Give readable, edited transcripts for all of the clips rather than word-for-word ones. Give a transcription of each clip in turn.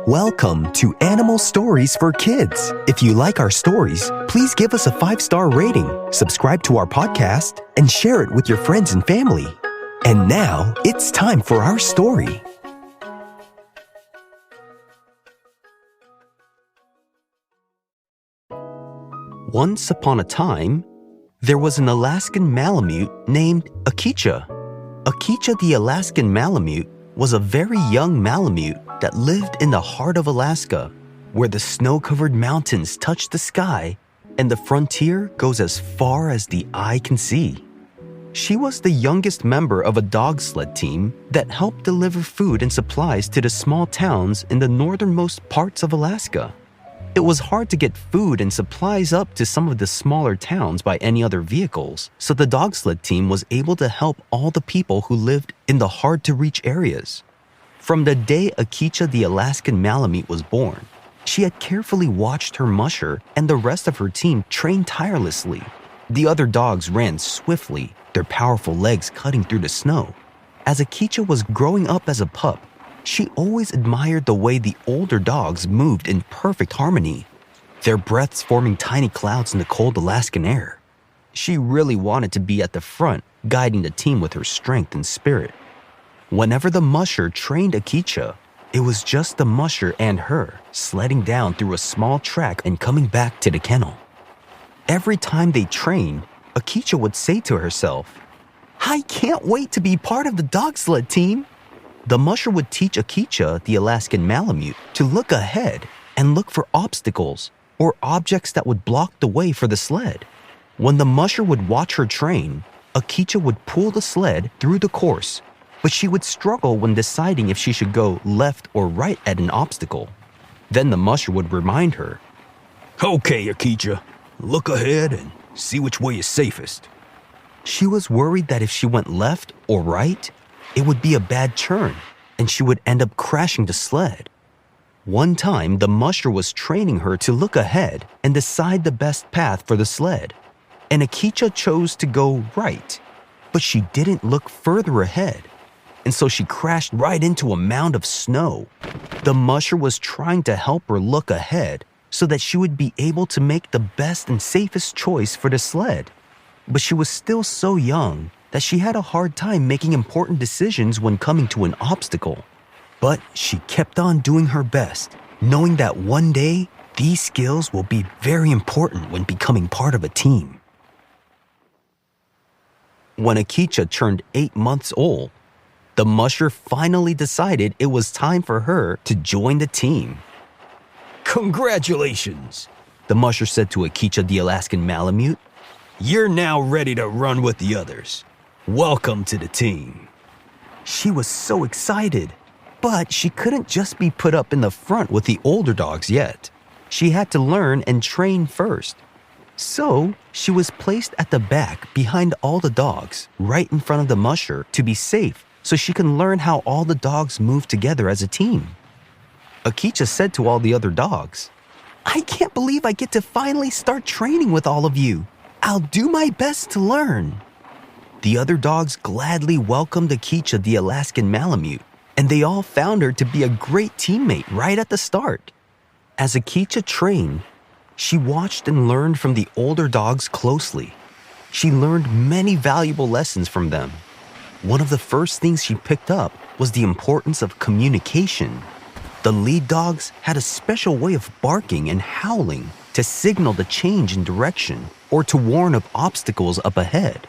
Welcome to Animal Stories for Kids. If you like our stories, please give us a 5-star rating, subscribe to our podcast, and share it with your friends and family. And now, it's time for our story. Once upon a time, there was an Alaskan Malamute named Akicha. Akicha the Alaskan Malamute was a very young Malamute that lived in the heart of Alaska, where the snow-covered mountains touch the sky and the frontier goes as far as the eye can see. She was the youngest member of a dog sled team that helped deliver food and supplies to the small towns in the northernmost parts of Alaska. It was hard to get food and supplies up to some of the smaller towns by any other vehicles, so the dog sled team was able to help all the people who lived in the hard-to-reach areas. From the day Akicha the Alaskan Malamute was born, she had carefully watched her musher and the rest of her team train tirelessly. The other dogs ran swiftly, their powerful legs cutting through the snow. As Akicha was growing up as a pup, she always admired the way the older dogs moved in perfect harmony, their breaths forming tiny clouds in the cold Alaskan air. She really wanted to be at the front, guiding the team with her strength and spirit. Whenever the musher trained Akicha, it was just the musher and her sledding down through a small track and coming back to the kennel. Every time they trained, Akicha would say to herself, "I can't wait to be part of the dog sled team." The musher would teach Akicha, the Alaskan Malamute, to look ahead and look for obstacles or objects that would block the way for the sled. When the musher would watch her train, Akicha would pull the sled through the course, but she would struggle when deciding if she should go left or right at an obstacle. Then the musher would remind her, "Okay, Akicha, look ahead and see which way is safest." She was worried that if she went left or right, it would be a bad turn, and she would end up crashing the sled. One time, the musher was training her to look ahead and decide the best path for the sled, and Akicha chose to go right, but she didn't look further ahead, and so she crashed right into a mound of snow. The musher was trying to help her look ahead so that she would be able to make the best and safest choice for the sled, but she was still so young that she had a hard time making important decisions when coming to an obstacle. But she kept on doing her best, knowing that one day these skills will be very important when becoming part of a team. When Akicha turned 8 months old, the musher finally decided it was time for her to join the team. "Congratulations," the musher said to Akicha the Alaskan Malamute. "You're now ready to run with the others. Welcome to the team." She was so excited, but she couldn't just be put up in the front with the older dogs yet. She had to learn and train first. So she was placed at the back behind all the dogs, right in front of the musher to be safe so she can learn how all the dogs move together as a team. Akicha said to all the other dogs, "I can't believe I get to finally start training with all of you. I'll do my best to learn." The other dogs gladly welcomed Akicha the Alaskan Malamute, and they all found her to be a great teammate right at the start. As Akicha trained, she watched and learned from the older dogs closely. She learned many valuable lessons from them. One of the first things she picked up was the importance of communication. The lead dogs had a special way of barking and howling to signal the change in direction or to warn of obstacles up ahead.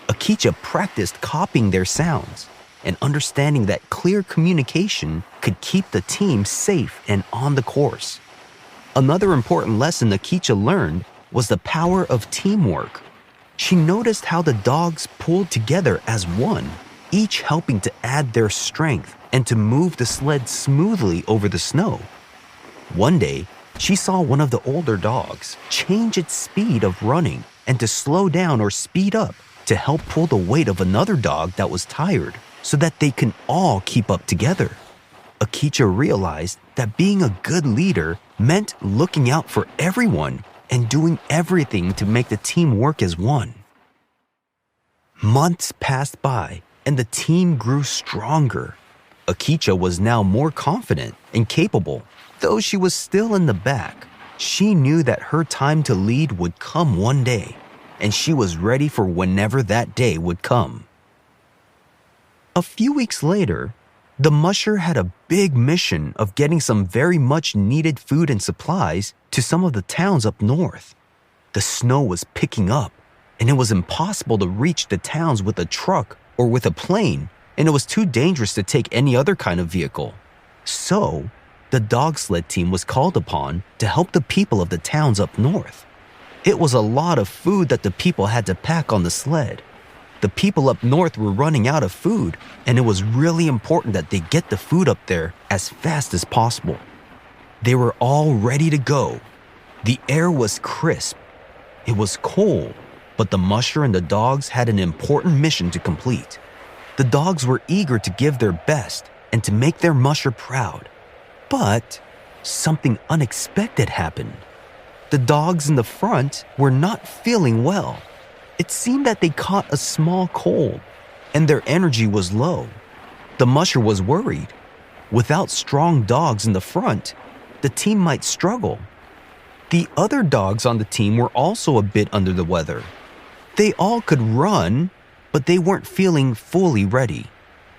Akicha practiced copying their sounds and understanding that clear communication could keep the team safe and on the course. Another important lesson Akicha learned was the power of teamwork. She noticed how the dogs pulled together as one, each helping to add their strength and to move the sled smoothly over the snow. One day, she saw one of the older dogs change its speed of running and to slow down or speed up to help pull the weight of another dog that was tired so that they can all keep up together. Akicha realized that being a good leader meant looking out for everyone and doing everything to make the team work as one. Months passed by and the team grew stronger. Akicha was now more confident and capable. Though she was still in the back, she knew that her time to lead would come one day, and she was ready for whenever that day would come. A few weeks later, the musher had a big mission of getting some very much needed food and supplies to some of the towns up north. The snow was picking up, and it was impossible to reach the towns with a truck or with a plane, and it was too dangerous to take any other kind of vehicle. So, the dog sled team was called upon to help the people of the towns up north. It was a lot of food that the people had to pack on the sled. The people up north were running out of food, and it was really important that they get the food up there as fast as possible. They were all ready to go. The air was crisp. It was cold, but the musher and the dogs had an important mission to complete. The dogs were eager to give their best and to make their musher proud. But something unexpected happened. The dogs in the front were not feeling well. It seemed that they caught a small cold, and their energy was low. The musher was worried. Without strong dogs in the front, the team might struggle. The other dogs on the team were also a bit under the weather. They all could run, but they weren't feeling fully ready.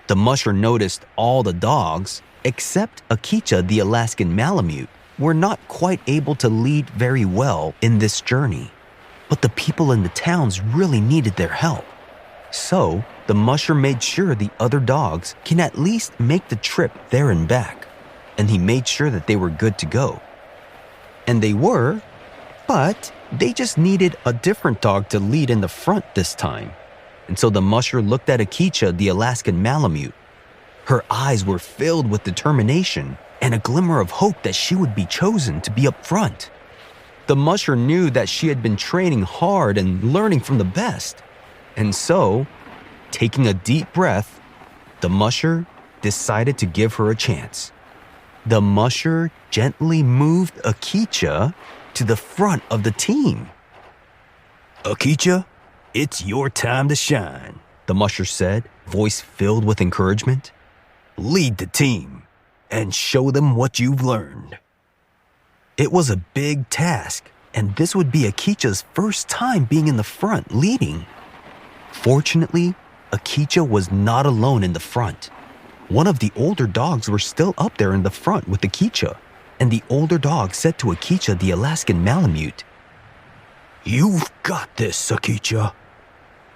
The musher noticed all the dogs, except Akicha the Alaskan Malamute, were not quite able to lead very well in this journey. But the people in the towns really needed their help. So, the musher made sure the other dogs can at least make the trip there and back, and he made sure that they were good to go. And they were, but they just needed a different dog to lead in the front this time. And so the musher looked at Akicha the Alaskan Malamute. Her eyes were filled with determination and a glimmer of hope that she would be chosen to be up front. The musher knew that she had been training hard and learning from the best. And so, taking a deep breath, the musher decided to give her a chance. The musher gently moved Akicha to the front of the team. "Akicha, it's your time to shine," the musher said, voice filled with encouragement. "Lead the team and show them what you've learned." It was a big task, and this would be Akicha's first time being in the front leading. Fortunately, Akicha was not alone in the front. One of the older dogs were still up there in the front with Akicha, and the older dog said to Akicha the Alaskan Malamute, "You've got this, Akicha.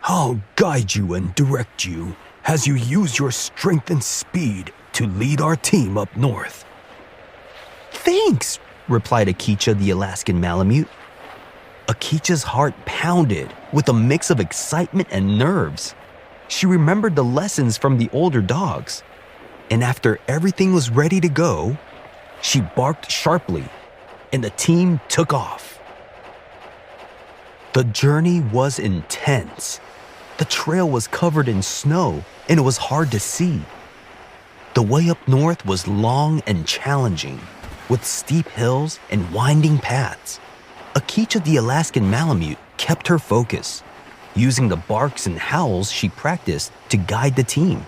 I'll guide you and direct you as you use your strength and speed to lead our team up north." "Thanks," replied Akicha the Alaskan Malamute. Akicha's heart pounded with a mix of excitement and nerves. She remembered the lessons from the older dogs, and after everything was ready to go, she barked sharply, and the team took off. The journey was intense. The trail was covered in snow, and it was hard to see. The way up north was long and challenging, with steep hills and winding paths. Akicha the Alaskan Malamute kept her focus, using the barks and howls she practiced to guide the team.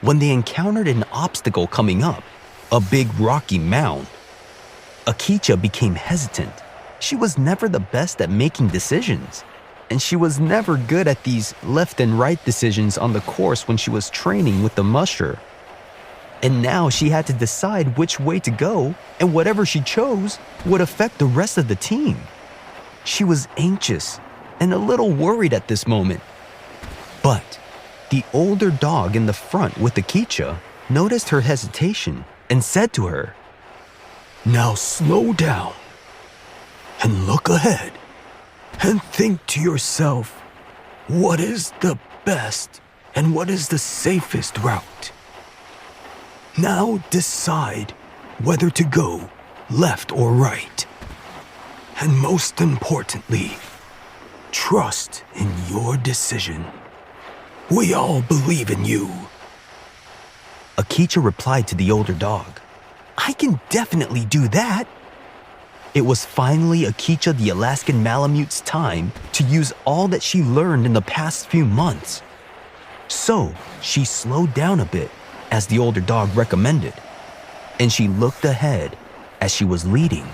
When they encountered an obstacle coming up, a big rocky mound, Akicha became hesitant. She was never the best at making decisions, and she was never good at these left and right decisions on the course when she was training with the musher. And now she had to decide which way to go, and whatever she chose would affect the rest of the team. She was anxious and a little worried at this moment. But the older dog in the front with Akicha noticed her hesitation and said to her, "Now slow down and look ahead and think to yourself, what is the best and what is the safest route? Now decide whether to go left or right. And most importantly, trust in your decision. We all believe in you." Akicha replied to the older dog, "I can definitely do that." It was finally Akicha the Alaskan Malamute's time to use all that she learned in the past few months. So she slowed down a bit, as the older dog recommended, and she looked ahead as she was leading.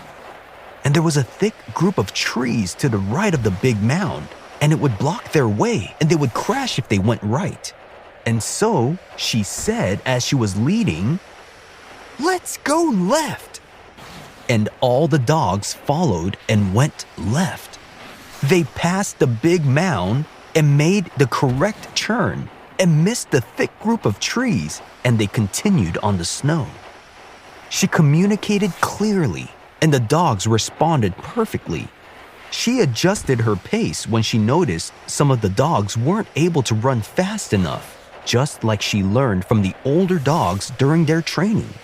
And there was a thick group of trees to the right of the big mound, and it would block their way, and they would crash if they went right. And so she said as she was leading, "Let's go left." And all the dogs followed and went left. They passed the big mound and made the correct turn and missed the thick group of trees, and they continued on the snow. She communicated clearly, and the dogs responded perfectly. She adjusted her pace when she noticed some of the dogs weren't able to run fast enough, just like she learned from the older dogs during their training.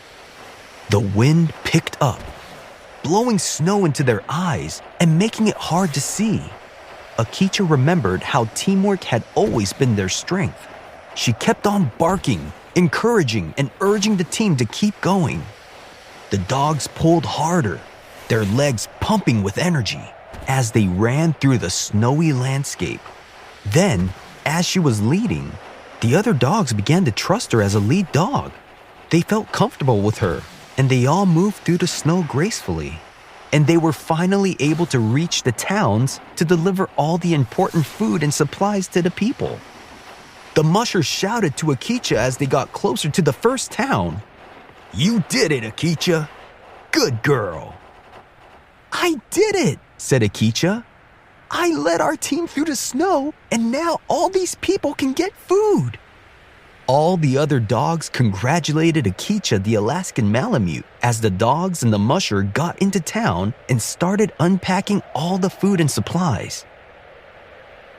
The wind picked up, blowing snow into their eyes and making it hard to see. Akicha remembered how teamwork had always been their strength. She kept on barking, encouraging, and urging the team to keep going. The dogs pulled harder, their legs pumping with energy, as they ran through the snowy landscape. Then, as she was leading, the other dogs began to trust her as a lead dog. They felt comfortable with her, and they all moved through the snow gracefully. And they were finally able to reach the towns to deliver all the important food and supplies to the people. The mushers shouted to Akicha as they got closer to the first town. "You did it, Akicha! Good girl!" "I did it," said Akicha. "I led our team through the snow, and now all these people can get food." All the other dogs congratulated Akicha the Alaskan Malamute as the dogs and the musher got into town and started unpacking all the food and supplies.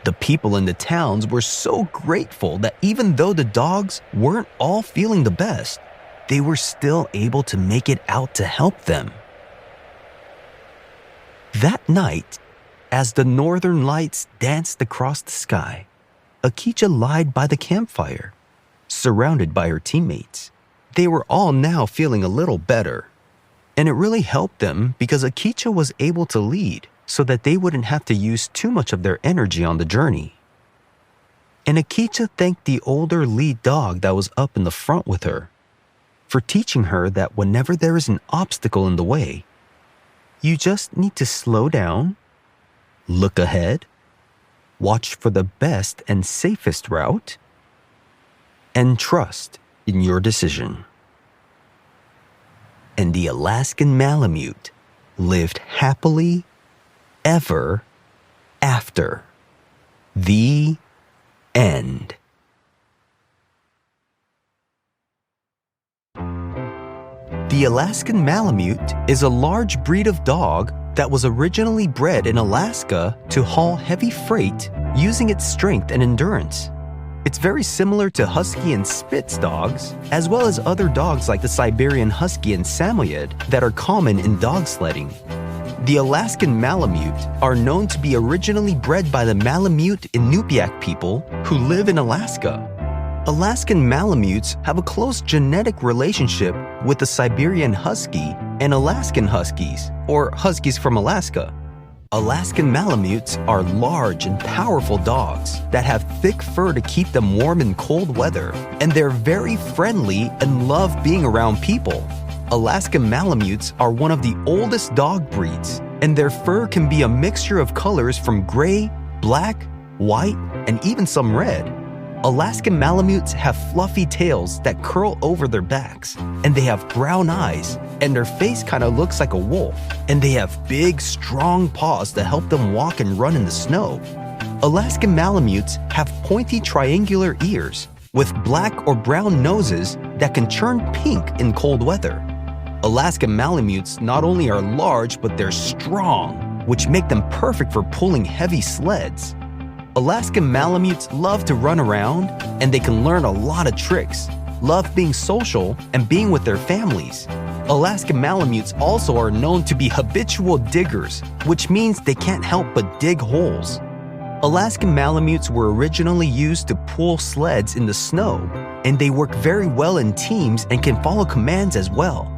The people in the towns were so grateful that even though the dogs weren't all feeling the best, they were still able to make it out to help them. That night, as the northern lights danced across the sky, Akicha lied by the campfire, surrounded by her teammates. They were all now feeling a little better, and it really helped them because Akicha was able to lead so that they wouldn't have to use too much of their energy on the journey. And Akicha thanked the older lead dog that was up in the front with her for teaching her that whenever there is an obstacle in the way, you just need to slow down, look ahead, watch for the best and safest route, and trust in your decision. And the Alaskan Malamute lived happily ever after. The end. The Alaskan Malamute is a large breed of dog that was originally bred in Alaska to haul heavy freight using its strength and endurance. It's very similar to Husky and Spitz dogs, as well as other dogs like the Siberian Husky and Samoyed that are common in dog sledding. The Alaskan Malamute are known to be originally bred by the Malamute Inupiaq people who live in Alaska. Alaskan Malamutes have a close genetic relationship with the Siberian Husky and Alaskan Huskies, or Huskies from Alaska. Alaskan Malamutes are large and powerful dogs that have thick fur to keep them warm in cold weather, and they're very friendly and love being around people. Alaskan Malamutes are one of the oldest dog breeds, and their fur can be a mixture of colors from gray, black, white, and even some red. Alaskan Malamutes have fluffy tails that curl over their backs, and they have brown eyes, and their face kind of looks like a wolf, and they have big, strong paws to help them walk and run in the snow. Alaskan Malamutes have pointy triangular ears with black or brown noses that can turn pink in cold weather. Alaskan Malamutes not only are large, but they're strong, which make them perfect for pulling heavy sleds. Alaskan Malamutes love to run around, and they can learn a lot of tricks, love being social, and being with their families. Alaskan Malamutes also are known to be habitual diggers, which means they can't help but dig holes. Alaskan Malamutes were originally used to pull sleds in the snow, and they work very well in teams and can follow commands as well.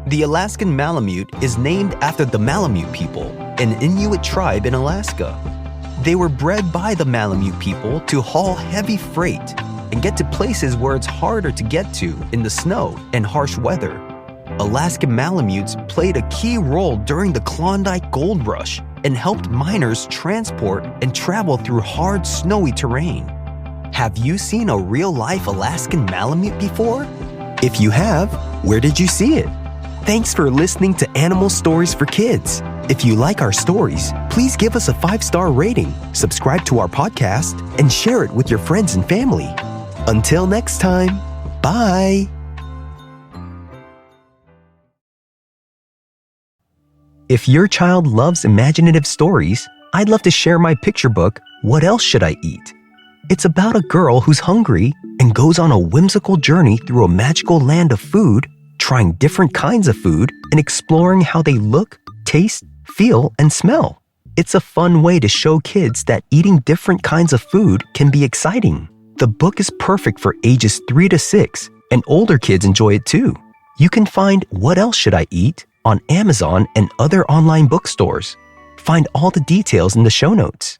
The Alaskan Malamute is named after the Malamute people, an Inuit tribe in Alaska. They were bred by the Malamute people to haul heavy freight, and get to places where it's harder to get to in the snow and harsh weather. Alaskan Malamutes played a key role during the Klondike Gold Rush and helped miners transport and travel through hard, snowy terrain. Have you seen a real-life Alaskan Malamute before? If you have, where did you see it? Thanks for listening to Animal Stories for Kids. If you like our stories, please give us a 5-star rating, subscribe to our podcast, and share it with your friends and family. Until next time, bye! If your child loves imaginative stories, I'd love to share my picture book, What Else Should I Eat? It's about a girl who's hungry and goes on a whimsical journey through a magical land of food, trying different kinds of food and exploring how they look, taste, feel, and smell. It's a fun way to show kids that eating different kinds of food can be exciting. The book is perfect for ages 3 to 6, and older kids enjoy it too. You can find What Else Should I Eat on Amazon and other online bookstores. Find all the details in the show notes.